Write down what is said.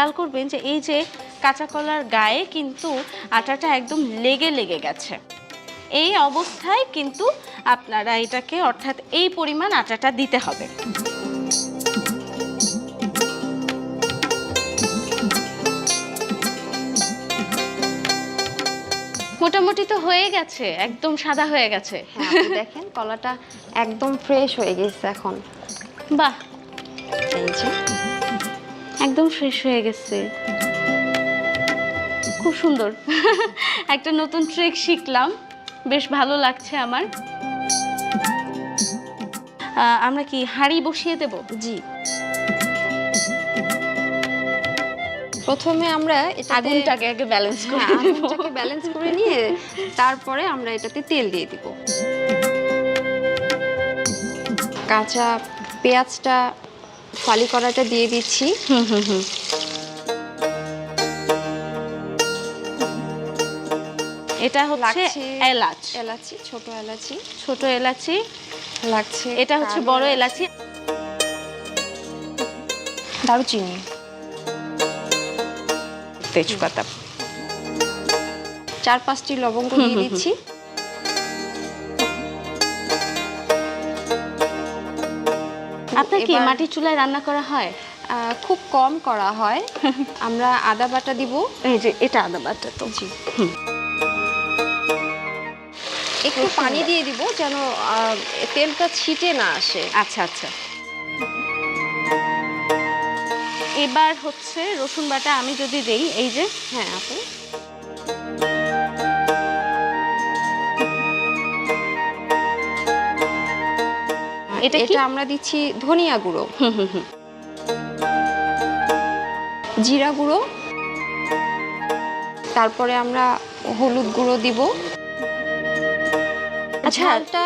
খেয়াল করবেন যে এই যে কাঁচা কলার গায়ে কিন্তু আটাটা একদম লেগে লেগে গেছে। এই অবস্থায় কিন্তু আপনারা এটাকে অর্থাৎ এই পরিমাণ আটাটা দিতে হবে। মোটামুটি তো হয়ে গেছে, একদম সাদা হয়ে গেছে। হ্যাঁ আপু দেখেন কলাটা একদম ফ্রেশ হয়ে গেছে এখন। বাহ, এই যে একদম ফ্রেশ হয়ে গেছে, খুব সুন্দর। একটা নতুন ট্রিক শিখলাম, বেশ ভালো লাগছে আমার। আমরা কি হাঁড়ি বসিয়ে দেব? জি, প্রথমে আমরা আগুনটাকে আগে ব্যালেন্স করে নেব। আগুনটাকে ব্যালেন্স করে নিয়ে তারপরে আমরা এটাতে তেল দিয়ে দিব। কাঁচা পেঁয়াজটা ফালি করাটা দিয়ে দিচ্ছি। এটা হচ্ছে লাগছে এলাচ, এলাচি, ছোট এলাচি ছোট এলাচি লাগছে। এটা হচ্ছে বড় এলাচি, দারুচিনি, তেজপাতা, 4-5টি লবঙ্গ দিয়ে দিচ্ছি। আপনার কি মাটির চুলায় রান্না করা হয়? খুব কম করা হয়। আমরা আদা বাটা দিব। এই যে এটা আদা বাটা তো। জি, একটু পানি দিয়ে দিব যেন তেলটা ছিটে না আসে। আচ্ছা আচ্ছা। এবার হচ্ছে রসুন বাটা আমি যদি দেই, এই যে হ্যাঁ আপু, এটা আমরা দিচ্ছি ধনিয়া গুঁড়ো, জিরা গুঁড়ো, তারপরে আমরা হলুদ গুঁড়ো দিব। আচ্ছা। ঝালটা